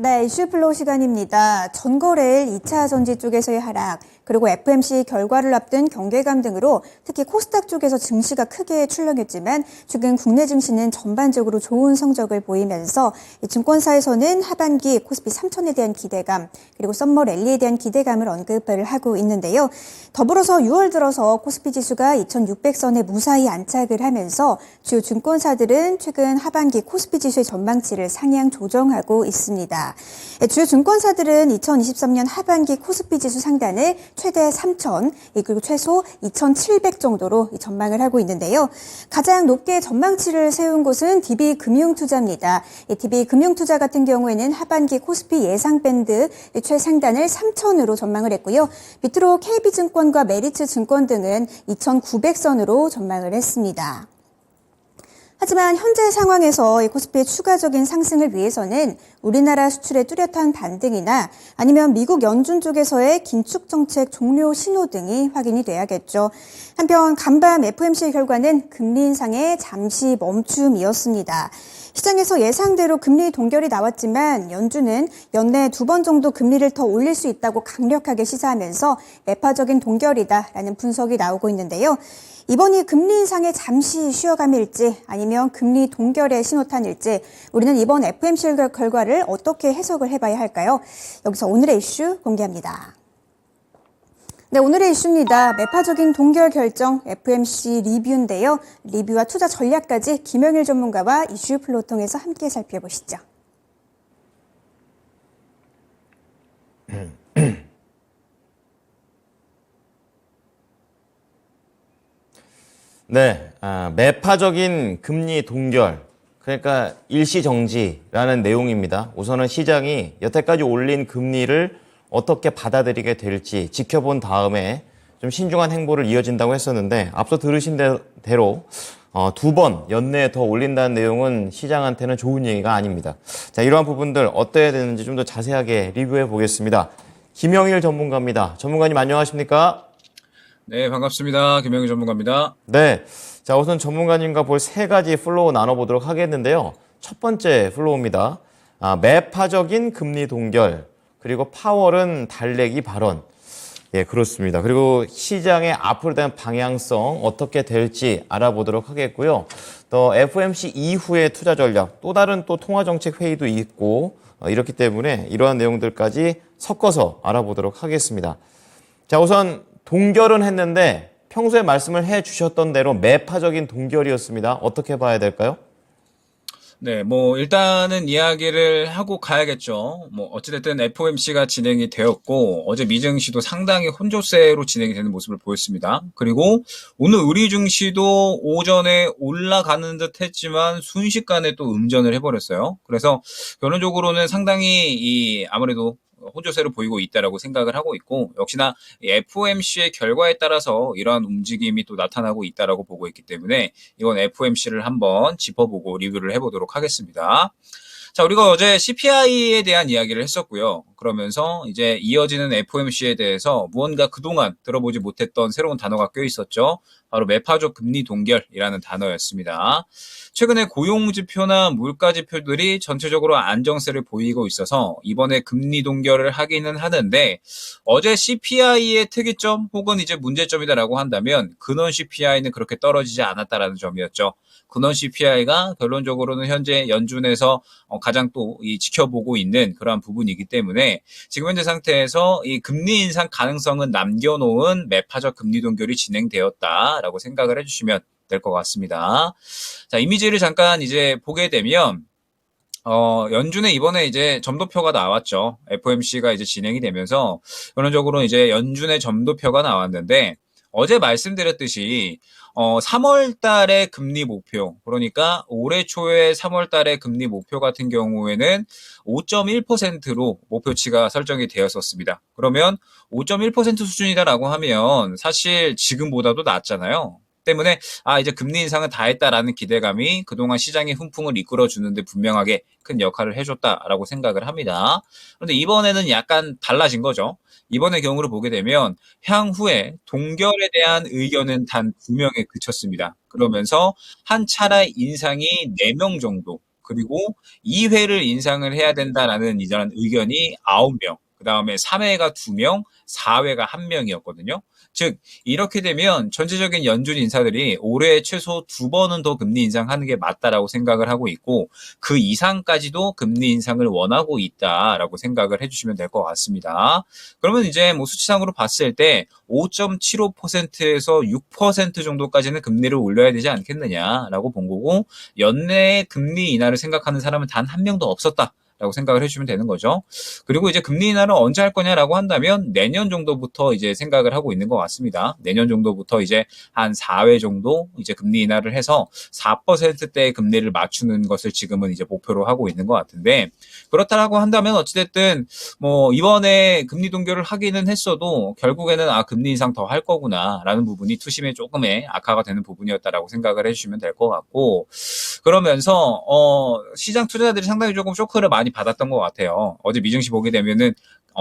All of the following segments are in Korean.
네, 이슈플로우 시간입니다. 전거래일 2차 전지 쪽에서의 하락, 그리고 FMC 결과를 앞둔 경계감 등으로 특히 코스닥 쪽에서 증시가 크게 출렁였지만 최근 국내 증시는 전반적으로 좋은 성적을 보이면서 증권사에서는 하반기 코스피 3천에 대한 기대감, 그리고 썸머 랠리에 대한 기대감을 언급을 하고 있는데요. 더불어서 6월 들어서 코스피 지수가 2,600선에 무사히 안착을 하면서 주요 증권사들은 최근 하반기 코스피 지수의 전망치를 상향 조정하고 있습니다. 주요 증권사들은 2023년 하반기 코스피 지수 상단을 최대 3,000, 그리고 최소 2,700 정도로 전망을 하고 있는데요. 가장 높게 전망치를 세운 곳은 DB금융투자입니다. DB금융투자 같은 경우에는 하반기 코스피 예상 밴드 최상단을 3,000으로 전망을 했고요. 밑으로 KB증권과 메리츠증권 등은 2,900선으로 전망을 했습니다. 하지만 현재 상황에서 이 코스피의 추가적인 상승을 위해서는 우리나라 수출의 뚜렷한 반등이나 아니면 미국 연준 쪽에서의 긴축 정책 종료 신호 등이 확인이 돼야겠죠. 한편 간밤 FOMC 결과는 금리 인상에 잠시 멈춤이었습니다. 시장에서 예상대로 금리 동결이 나왔지만 연준은 연내 2번 정도 금리를 더 올릴 수 있다고 강력하게 시사하면서 매파적인 동결이다라는 분석이 나오고 있는데요. 이번이 금리 인상에 잠시 쉬어감일지 아니면 금리 동결의 신호탄일지 우리는 이번 FOMC 결과를 어떻게 해석을 해봐야 할까요? 여기서 오늘의 이슈 공개합니다. 네, 오늘의 이슈입니다. 매파적인 동결 결정 FOMC 리뷰인데요. 리뷰와 투자 전략까지 김영일 전문가와 이슈 플로우 통해서 함께 살펴보시죠. 네, 매파적인 금리 동결, 그러니까 일시정지라는 내용입니다. 우선은 시장이 여태까지 올린 금리를 어떻게 받아들이게 될지 지켜본 다음에 좀 신중한 행보를 이어진다고 했었는데 앞서 들으신 대로 2번 연내에 더 올린다는 내용은 시장한테는 좋은 얘기가 아닙니다. 자, 이러한 부분들 어때야 되는지 좀 더 자세하게 리뷰해 보겠습니다. 김영일 전문가입니다. 전문가님 안녕하십니까? 네, 반갑습니다. 김영희 전문가입니다. 네. 자, 우선 전문가님과 볼 세 가지 플로우 나눠보도록 하겠는데요. 첫 번째 플로우입니다. 매파적인 금리 동결, 그리고 파월은 달래기 발언. 예, 그렇습니다. 그리고 시장의 앞으로 대한 방향성 어떻게 될지 알아보도록 하겠고요. 또 FOMC 이후의 투자 전략, 또 다른 또 통화정책 회의도 있고 이렇기 때문에 이러한 내용들까지 섞어서 알아보도록 하겠습니다. 자, 우선 동결은 했는데 평소에 말씀을 해주셨던 대로 매파적인 동결이었습니다. 어떻게 봐야 될까요? 네, 뭐 일단은 이야기를 하고 가야겠죠. 뭐 어찌됐든 FOMC가 진행이 되었고 어제 미증시도 상당히 혼조세로 진행이 되는 모습을 보였습니다. 그리고 오늘 우리 증시도 오전에 올라가는 듯 했지만 순식간에 또 음전을 해버렸어요. 그래서 결론적으로는 상당히 아무래도 혼조세로 보이고 있다라고 생각을 하고 있고 역시나 FOMC의 결과에 따라서 이러한 움직임이 또 나타나고 있다라고 보고 있기 때문에 이번 FOMC를 한번 짚어보고 리뷰를 해보도록 하겠습니다. 자, 우리가 어제 CPI에 대한 이야기를 했었고요. 그러면서 이제 이어지는 FOMC에 대해서 무언가 그동안 들어보지 못했던 새로운 단어가 껴 있었죠. 바로 매파적 금리 동결이라는 단어였습니다. 최근에 고용지표나 물가지표들이 전체적으로 안정세를 보이고 있어서 이번에 금리 동결을 하기는 하는데 어제 CPI의 특이점 혹은 이제 문제점이다라고 한다면 근원 CPI는 그렇게 떨어지지 않았다라는 점이었죠. 근원 CPI가 결론적으로는 현재 연준에서 가장 또 지켜보고 있는 그러한 부분이기 때문에 지금 현재 상태에서 이 금리 인상 가능성은 남겨놓은 매파적 금리 동결이 진행되었다라고 생각을 해주시면 될 것 같습니다. 자, 이미지를 잠깐 이제 보게 되면 연준의 이번에 이제 점도표가 나왔죠. FOMC가 이제 진행이 되면서 결론적으로 이제 연준의 점도표가 나왔는데 어제 말씀드렸듯이 3월 달의 금리 목표, 그러니까 올해 초에 3월 달의 금리 목표 같은 경우에는 5.1%로 목표치가 설정이 되었었습니다. 그러면 5.1% 수준이다라고 하면 사실 지금보다도 낮잖아요. 때문에 이제 금리 인상은 다 했다라는 기대감이 그동안 시장의 훈풍을 이끌어주는데 분명하게 큰 역할을 해줬다라고 생각을 합니다. 그런데 이번에는 약간 달라진 거죠. 이번의 경우를 보게 되면 향후에 동결에 대한 의견은 단 2명에 그쳤습니다. 그러면서 한 차례 인상이 4명 정도, 그리고 2회를 인상을 해야 된다라는 이런 의견이 9명, 그 다음에 3회가 2명, 4회가 1명이었거든요. 즉 이렇게 되면 전체적인 연준 인사들이 올해 최소 2번은 더 금리 인상하는 게 맞다라고 생각을 하고 있고 그 이상까지도 금리 인상을 원하고 있다라고 생각을 해주시면 될 것 같습니다. 그러면 이제 뭐 수치상으로 봤을 때 5.75%에서 6% 정도까지는 금리를 올려야 되지 않겠느냐라고 본 거고 연내 금리 인하를 생각하는 사람은 단 한 명도 없었다. 라고 생각을 해주시면 되는 거죠. 그리고 이제 금리 인하를 언제 할 거냐라고 한다면 내년 정도부터 이제 생각을 하고 있는 것 같습니다. 내년 정도부터 이제 한 4회 정도 이제 금리 인하를 해서 4%대의 금리를 맞추는 것을 지금은 이제 목표로 하고 있는 것 같은데 그렇다라고 한다면 어찌됐든 뭐 이번에 금리 동결을 하기는 했어도 결국에는 금리 인상 더 할 거구나라는 부분이 투심에 조금의 악화가 되는 부분이었다라고 생각을 해주시면 될 것 같고 그러면서 시장 투자자들이 상당히 조금 쇼크를 많이 받았던 것 같아요. 어제 미증시 보게 되면은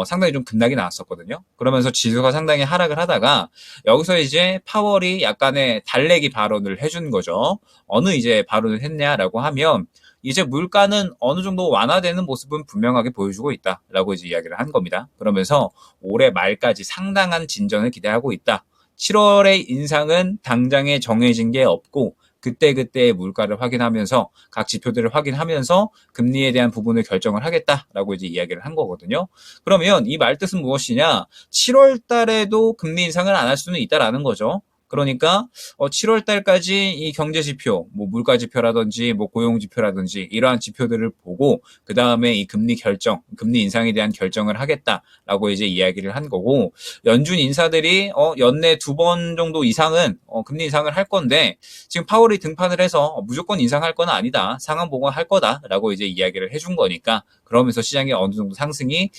상당히 좀 급락이 나왔었거든요. 그러면서 지수가 상당히 하락을 하다가 여기서 이제 파월이 약간의 달래기 발언을 해준 거죠. 어느 이제 발언을 했냐라고 하면 이제 물가는 어느 정도 완화되는 모습은 분명하게 보여주고 있다라고 이제 이야기를 한 겁니다. 그러면서 올해 말까지 상당한 진전을 기대하고 있다. 7월의 인상은 당장에 정해진 게 없고 그때그때의 물가를 확인하면서 각 지표들을 확인하면서 금리에 대한 부분을 결정을 하겠다라고 이제 이야기를 한 거거든요. 그러면 이 말뜻은 무엇이냐? 7월 달에도 금리 인상을 안 할 수는 있다라는 거죠. 그러니까 7월 달까지 이 경제 지표, 뭐 물가 지표라든지 뭐 고용 지표라든지 이러한 지표들을 보고 그 다음에 이 금리 결정, 금리 인상에 대한 결정을 하겠다라고 이제 이야기를 한 거고 연준 인사들이 연내 2번 정도 이상은 금리 인상을 할 건데 지금 파월이 등판을 해서 무조건 인상할 건 아니다, 상황 보고 할 거다라고 이제 이야기를 해준 거니까 그러면서 시장에 어느 정도 상승이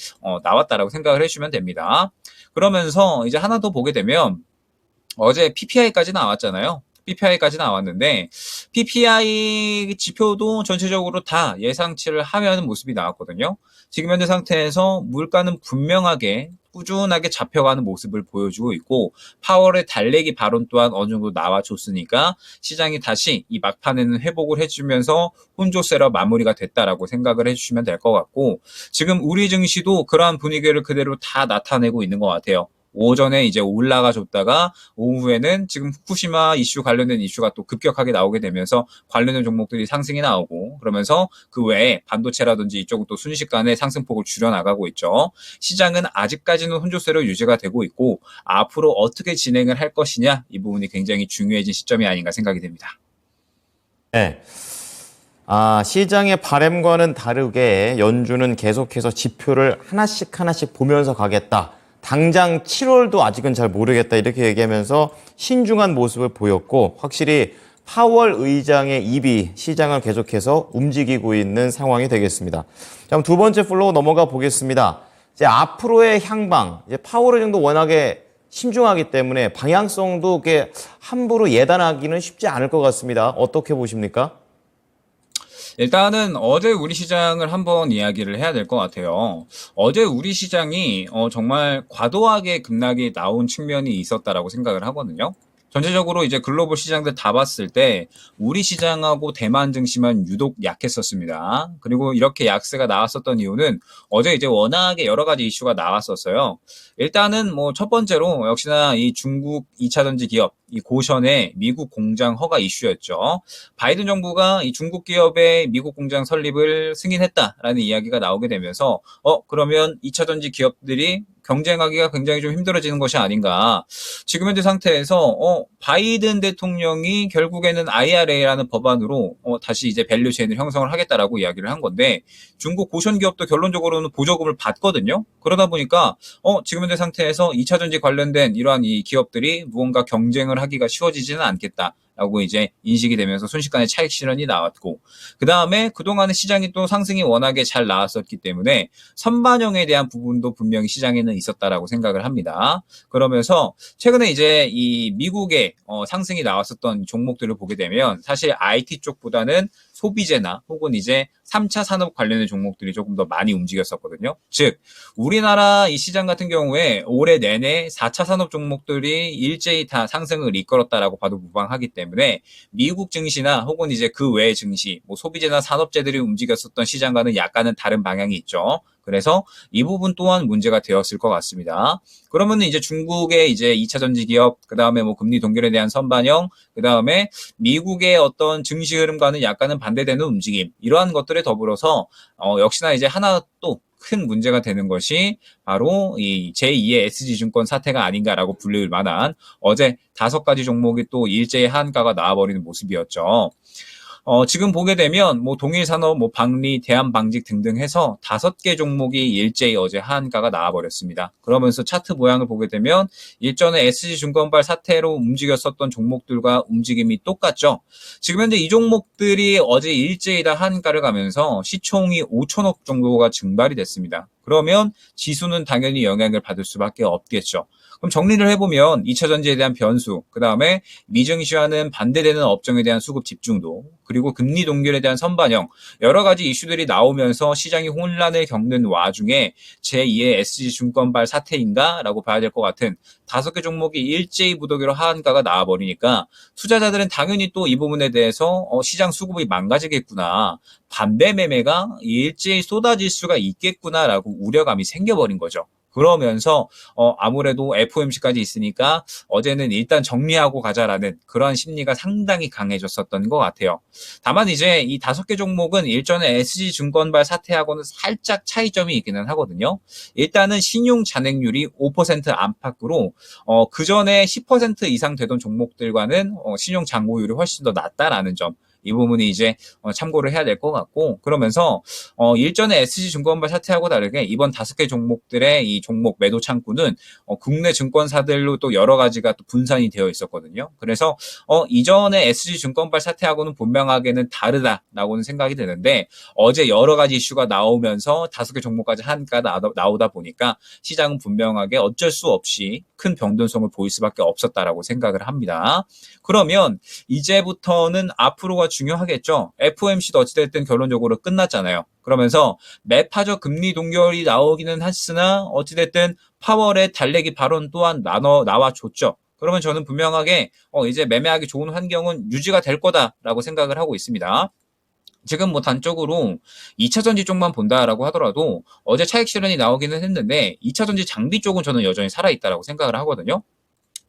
나왔다라고 생각을 해주시면 됩니다. 그러면서 이제 하나 더 보게 되면 어제 PPI까지 나왔잖아요. PPI까지 나왔는데 PPI 지표도 전체적으로 다 예상치를 하면 모습이 나왔거든요. 지금 현재 상태에서 물가는 분명하게 꾸준하게 잡혀가는 모습을 보여주고 있고 파월의 달래기 발언 또한 어느 정도 나와줬으니까 시장이 다시 이 막판에는 회복을 해주면서 혼조세로 마무리가 됐다라고 생각을 해주시면 될 것 같고 지금 우리 증시도 그러한 분위기를 그대로 다 나타내고 있는 것 같아요. 오전에 이제 올라가 줬다가 오후에는 지금 후쿠시마 이슈 관련된 이슈가 또 급격하게 나오게 되면서 관련된 종목들이 상승이 나오고 그러면서 그 외에 반도체라든지 이쪽은 또 순식간에 상승폭을 줄여나가고 있죠. 시장은 아직까지는 혼조세로 유지가 되고 있고 앞으로 어떻게 진행을 할 것이냐 이 부분이 굉장히 중요해진 시점이 아닌가 생각이 됩니다. 네. 시장의 바람과는 다르게 연준은 계속해서 지표를 하나씩 보면서 가겠다. 당장 7월도 아직은 잘 모르겠다 이렇게 얘기하면서 신중한 모습을 보였고 확실히 파월 의장의 입이 시장을 계속해서 움직이고 있는 상황이 되겠습니다. 자, 그럼 두 번째 플로우 넘어가 보겠습니다. 이제 앞으로의 향방, 이제 파월 의장도 워낙에 신중하기 때문에 방향성도 이렇게 함부로 예단하기는 쉽지 않을 것 같습니다. 어떻게 보십니까? 일단은 어제 우리 시장을 한번 이야기를 해야 될 것 같아요. 어제 우리 시장이 정말 과도하게 급락이 나온 측면이 있었다라고 생각을 하거든요. 전체적으로 이제 글로벌 시장들 다 봤을 때 우리 시장하고 대만 증시만 유독 약했었습니다. 그리고 이렇게 약세가 나왔었던 이유는 어제 이제 워낙에 여러 가지 이슈가 나왔었어요. 일단은 뭐 첫 번째로 역시나 이 중국 2차 전지 기업 이 고션의 미국 공장 허가 이슈였죠. 바이든 정부가 이 중국 기업의 미국 공장 설립을 승인했다라는 이야기가 나오게 되면서 그러면 2차 전지 기업들이 경쟁하기가 굉장히 좀 힘들어지는 것이 아닌가. 지금 현재 상태에서 바이든 대통령이 결국에는 IRA라는 법안으로 다시 이제 밸류 체인을 형성을 하겠다라고 이야기를 한 건데 중국 고션 기업도 결론적으로는 보조금을 받거든요. 그러다 보니까 지금 현재 상태에서 2차 전지 관련된 이러한 이 기업들이 무언가 경쟁을 하기가 쉬워지지는 않겠다. 라고 이제 인식이 되면서 순식간에 차익 실현이 나왔고 그 다음에 그동안의 시장이 또 상승이 워낙에 잘 나왔었기 때문에 선반영에 대한 부분도 분명히 시장에는 있었다라고 생각을 합니다. 그러면서 최근에 이제 이 미국의 상승이 나왔었던 종목들을 보게 되면 사실 IT 쪽보다는 소비재나 혹은 이제 3차 산업 관련된 종목들이 조금 더 많이 움직였었거든요. 즉 우리나라 이 시장 같은 경우에 올해 내내 4차 산업 종목들이 일제히 다 상승을 이끌었다라고 봐도 무방하기 때문에 미국 증시나 혹은 이제 그 외의 증시, 뭐 소비재나 산업재들이 움직였었던 시장과는 약간은 다른 방향이 있죠. 그래서 이 부분 또한 문제가 되었을 것 같습니다. 그러면 이제 중국의 이제 2차 전지 기업, 그 다음에 뭐 금리 동결에 대한 선반영, 그 다음에 미국의 어떤 증시 흐름과는 약간은 반대되는 움직임, 이러한 것들에 더불어서 역시나 이제 하나 또 큰 문제가 되는 것이 바로 이 제2의 SG증권 사태가 아닌가라고 불릴 만한 어제 5가지 종목이 또 일제히 한가가 나와버리는 모습이었죠. 지금 보게 되면 뭐 동일산업, 뭐 방리, 대한방직 등등 해서 5개 종목이 일제히 어제 하한가가 나와버렸습니다. 그러면서 차트 모양을 보게 되면 일전에 SG증권발 사태로 움직였었던 종목들과 움직임이 똑같죠. 지금 현재 이 종목들이 어제 일제히 다 하한가를 가면서 시총이 5천억 정도가 증발이 됐습니다. 그러면 지수는 당연히 영향을 받을 수밖에 없겠죠. 그럼 정리를 해보면 2차 전지에 대한 변수, 그 다음에 미증시와는 반대되는 업종에 대한 수급 집중도, 그리고 금리 동결에 대한 선반영, 여러 가지 이슈들이 나오면서 시장이 혼란을 겪는 와중에 제2의 SG증권발 사태인가? 라고 봐야 될 것 같은 5개 종목이 일제히 무더기로 하한가가 나와버리니까 투자자들은 당연히 또 이 부분에 대해서 시장 수급이 망가지겠구나, 반대 매매가 일제히 쏟아질 수가 있겠구나라고 우려감이 생겨버린 거죠. 그러면서 아무래도 FOMC까지 있으니까 어제는 일단 정리하고 가자라는 그러한 심리가 상당히 강해졌었던 것 같아요. 다만 이제 이 5개 종목은 일전에 SG증권발 사태하고는 살짝 차이점이 있기는 하거든요. 일단은 신용 잔액률이 5% 안팎으로 그 전에 10% 이상 되던 종목들과는 신용 잔고율이 훨씬 더 낮다라는 점, 이 부분이 이제 참고를 해야 될 것 같고, 그러면서 일전에 SG증권발 사태하고 다르게 이번 5개 종목들의 이 종목 매도 창구는 국내 증권사들로 또 여러 가지가 또 분산이 되어 있었거든요. 그래서 이전에 SG증권발 사태하고는 분명하게는 다르다라고는 생각이 드는데, 어제 여러 가지 이슈가 나오면서 5개 종목까지 한가 나오다 보니까 시장은 분명하게 어쩔 수 없이 큰 변동성을 보일 수밖에 없었다라고 생각을 합니다. 그러면 이제부터는 앞으로가 중요하겠죠. FOMC도 어찌됐든 결론적으로 끝났잖아요. 그러면서 매파적 금리 동결이 나오기는 했으나 어찌됐든 파월의 달래기 발언 또한 나와줬죠. 그러면 저는 분명하게 이제 매매하기 좋은 환경은 유지가 될 거다라고 생각을 하고 있습니다. 지금 뭐 단적으로 2차 전지 쪽만 본다라고 하더라도 어제 차익 실현이 나오기는 했는데 2차 전지 장비 쪽은 저는 여전히 살아있다라고 생각을 하거든요.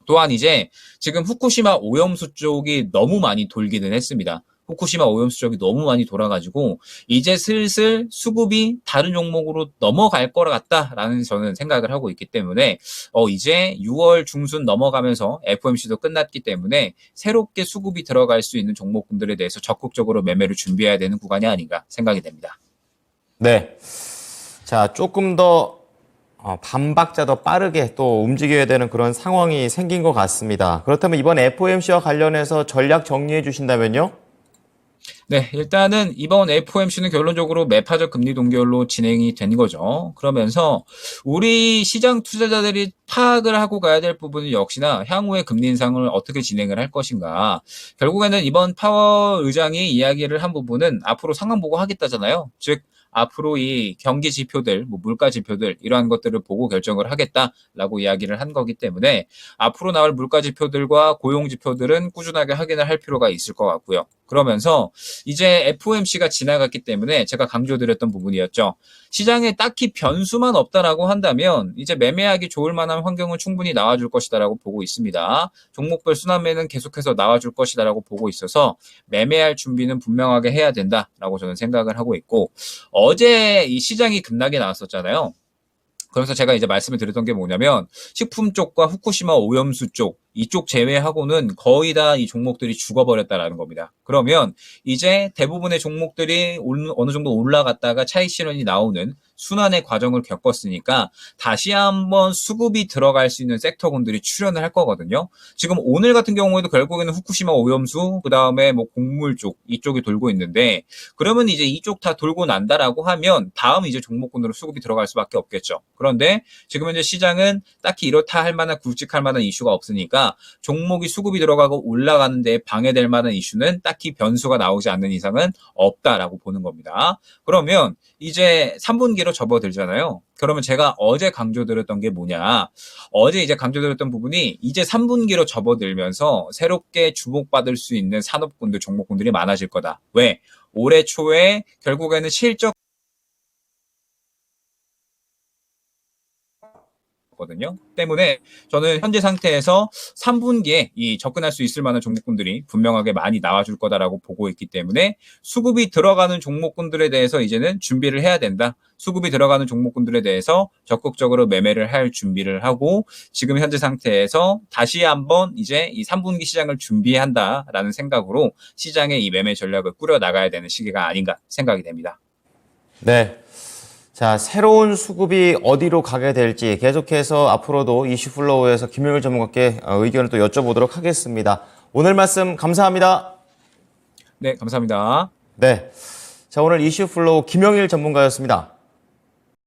또한 이제 지금 후쿠시마 오염수 쪽이 너무 많이 돌기는 했습니다. 후쿠시마 오염수 쪽이 너무 많이 돌아가지고 이제 슬슬 수급이 다른 종목으로 넘어갈 것 같다라는 저는 생각을 하고 있기 때문에 이제 6월 중순 넘어가면서 FOMC도 끝났기 때문에 새롭게 수급이 들어갈 수 있는 종목군들에 대해서 적극적으로 매매를 준비해야 되는 구간이 아닌가 생각이 됩니다. 네. 자, 조금 더 반박자 더 빠르게 또 움직여야 되는 그런 상황이 생긴 것 같습니다. 그렇다면 이번 FOMC와 관련해서 전략 정리해 주신다면요? 네, 일단은 이번 FOMC는 결론적으로 매파적 금리 동결로 진행이 된 거죠. 그러면서 우리 시장 투자자들이 파악을 하고 가야 될 부분은 역시나 향후의 금리 인상을 어떻게 진행을 할 것인가. 결국에는 이번 파월 의장이 이야기를 한 부분은 앞으로 상황 보고 하겠다잖아요. 즉 앞으로 이 경기 지표들, 뭐 물가 지표들 이러한 것들을 보고 결정을 하겠다라고 이야기를 한 거기 때문에 앞으로 나올 물가 지표들과 고용 지표들은 꾸준하게 확인을 할 필요가 있을 것 같고요. 그러면서 이제 FOMC가 지나갔기 때문에 제가 강조드렸던 부분이었죠. 시장에 딱히 변수만 없다라고 한다면 이제 매매하기 좋을 만한 환경은 충분히 나와줄 것이다라고 보고 있습니다. 종목별 순환매는 계속해서 나와줄 것이다라고 보고 있어서 매매할 준비는 분명하게 해야 된다라고 저는 생각을 하고 있고, 어제 이 시장이 급락이 나왔었잖아요. 그래서 제가 이제 말씀을 드렸던 게 뭐냐면 식품 쪽과 후쿠시마 오염수 쪽 이쪽 제외하고는 거의 다 이 종목들이 죽어버렸다라는 겁니다. 그러면 이제 대부분의 종목들이 어느 정도 올라갔다가 차익 실현이 나오는 순환의 과정을 겪었으니까 다시 한번 수급이 들어갈 수 있는 섹터군들이 출현을 할 거거든요. 지금 오늘 같은 경우에도 결국에는 후쿠시마 오염수, 그 다음에 뭐 곡물 쪽 이쪽이 돌고 있는데, 그러면 이제 이쪽 다 돌고 난다라고 하면 다음 이제 종목군으로 수급이 들어갈 수밖에 없겠죠. 그런데 지금 현재 시장은 딱히 이렇다 할 만한 굵직할 만한 이슈가 없으니까 보니까 종목이 수급이 들어가고 올라가는 데 방해될 만한 이슈는 딱히 변수가 나오지 않는 이상은 없다라고 보는 겁니다. 그러면 이제 3분기로 접어들잖아요. 그러면 제가 어제 강조드렸던 게 뭐냐? 어제 이제 강조드렸던 부분이 이제 3분기로 접어들면서 새롭게 주목받을 수 있는 산업군들, 종목군들이 많아질 거다. 왜? 올해 초에 결국에는 실적 거든요. 때문에 저는 현재 상태에서 3분기에 이 접근할 수 있을 만한 종목군들이 분명하게 많이 나와줄 거다라고 보고 있기 때문에 수급이 들어가는 종목군들에 대해서 이제는 준비를 해야 된다. 수급이 들어가는 종목군들에 대해서 적극적으로 매매를 할 준비를 하고 지금 현재 상태에서 다시 한번 이제 이 3분기 시장을 준비한다라는 생각으로 시장의 이 매매 전략을 꾸려 나가야 되는 시기가 아닌가 생각이 됩니다. 네. 자, 새로운 수급이 어디로 가게 될지 계속해서 앞으로도 이슈 플로우에서 김용일 전문가께 의견을 또 여쭤보도록 하겠습니다. 오늘 말씀 감사합니다. 네, 감사합니다. 네. 자, 오늘 이슈 플로우 김용일 전문가였습니다.